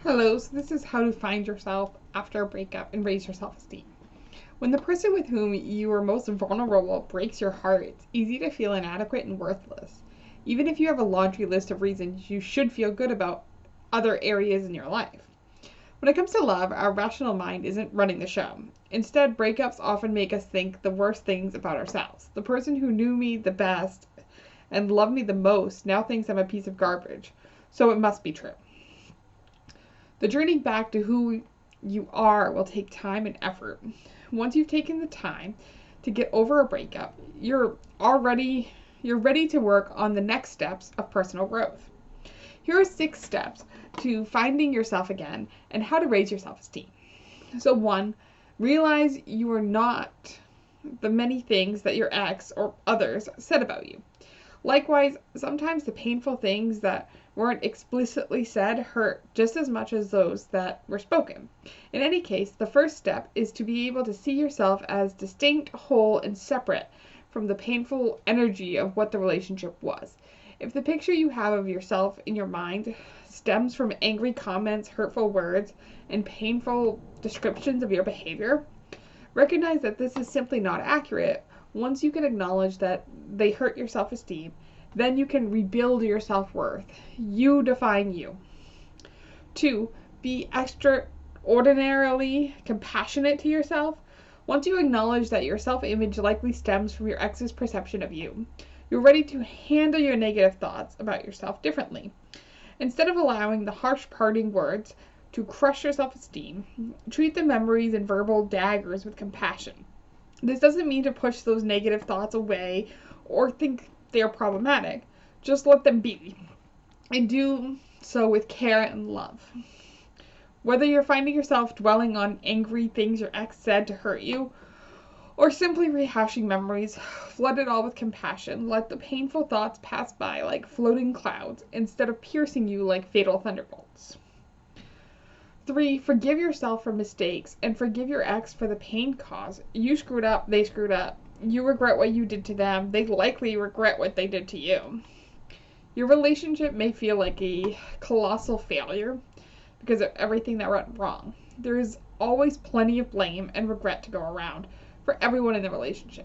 Hello, so this is how to find yourself after a breakup and raise your self-esteem. When the person with whom you are most vulnerable breaks your heart, it's easy to feel inadequate and worthless. Even if you have a laundry list of reasons you should feel good about other areas in your life. When it comes to love, our rational mind isn't running the show. Instead, breakups often make us think the worst things about ourselves. The person who knew me the best and loved me the most now thinks I'm a piece of garbage, so it must be true. The journey back to who you are will take time and effort. Once you've taken the time to get over a breakup, you're ready to work on the next steps of personal growth. Here are 6 steps to finding yourself again and how to raise your self-esteem. So 1, realize you are not the many things that your ex or others said about you. Likewise, sometimes the painful things that weren't explicitly said hurt just as much as those that were spoken. In any case, the first step is to be able to see yourself as distinct, whole, and separate from the painful energy of what the relationship was. If the picture you have of yourself in your mind stems from angry comments, hurtful words, and painful descriptions of your behavior, recognize that this is simply not accurate. Once you can acknowledge that they hurt your self-esteem, then you can rebuild your self-worth. You define you. 2, be extraordinarily compassionate to yourself. Once you acknowledge that your self-image likely stems from your ex's perception of you, you're ready to handle your negative thoughts about yourself differently. Instead of allowing the harsh parting words to crush your self-esteem, treat the memories and verbal daggers with compassion. This doesn't mean to push those negative thoughts away or think they're problematic. Just let them be, and do so with care and love. Whether you're finding yourself dwelling on angry things your ex said to hurt you, or simply rehashing memories, flood it all with compassion. Let the painful thoughts pass by like floating clouds instead of piercing you like fatal thunderbolts. 3, forgive yourself for mistakes and forgive your ex for the pain caused. You screwed up, they screwed up. You regret what you did to them, they likely regret what they did to you. Your relationship may feel like a colossal failure because of everything that went wrong. There is always plenty of blame and regret to go around for everyone in the relationship.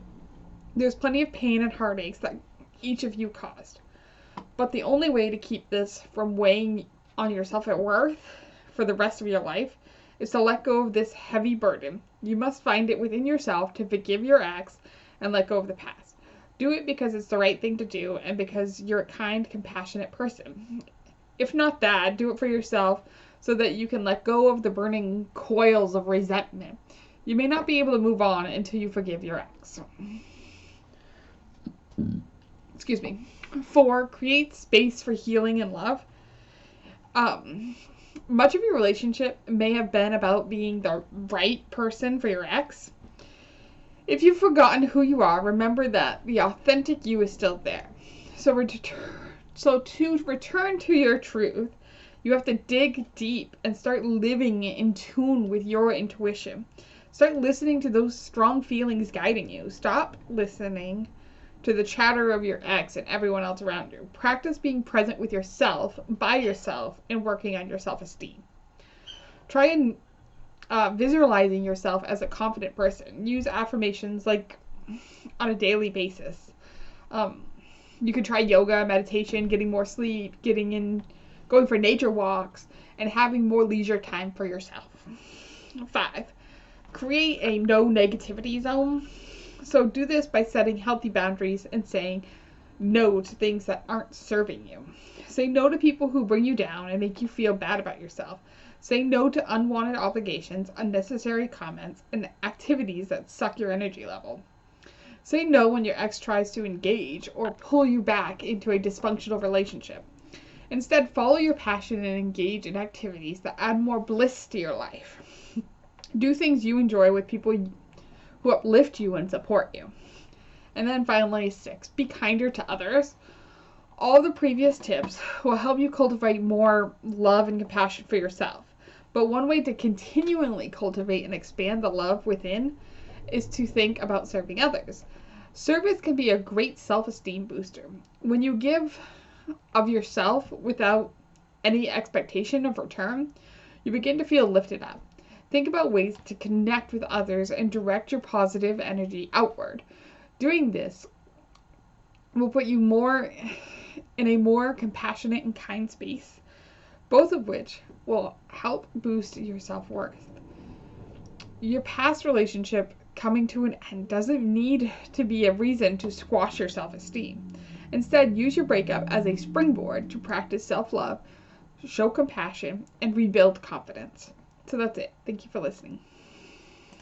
There's plenty of pain and heartaches that each of you caused. But the only way to keep this from weighing on your self-worth for the rest of your life is to let go of this heavy burden. You must find it within yourself to forgive your ex and let go of the past. Do it because it's the right thing to do and because you're a kind, compassionate person. If not that, do it for yourself so that you can let go of the burning coils of resentment. You may not be able to move on until you forgive your ex. Excuse me. 4, create space for healing and love. Much of your relationship may have been about being the right person for your ex. If you've forgotten who you are, remember that the authentic you is still there. So to return to your truth, you have to dig deep and start living in tune with your intuition. Start listening to those strong feelings guiding you. Stop listening to the chatter of your ex and everyone else around you. Practice being present with yourself, by yourself, and working on your self-esteem. Try and visualizing yourself as a confident person. Use affirmations like on a daily basis. You could try yoga, meditation, getting more sleep, going for nature walks, and having more leisure time for yourself. 5, create a no negativity zone. So do this by setting healthy boundaries and saying no to things that aren't serving you. Say no to people who bring you down and make you feel bad about yourself. Say no to unwanted obligations, unnecessary comments, and activities that suck your energy level. Say no when your ex tries to engage or pull you back into a dysfunctional relationship. Instead, follow your passion and engage in activities that add more bliss to your life. Do things you enjoy with people who uplift you and support you. And then finally, 6, be kinder to others. All the previous tips will help you cultivate more love and compassion for yourself. But one way to continually cultivate and expand the love within is to think about serving others. Service can be a great self-esteem booster. When you give of yourself without any expectation of return, you begin to feel lifted up. Think about ways to connect with others and direct your positive energy outward. Doing this will put you in a more compassionate and kind space, both of which will help boost your self-worth. Your past relationship coming to an end doesn't need to be a reason to squash your self-esteem. Instead, use your breakup as a springboard to practice self-love, show compassion, and rebuild confidence. So that's it. Thank you for listening.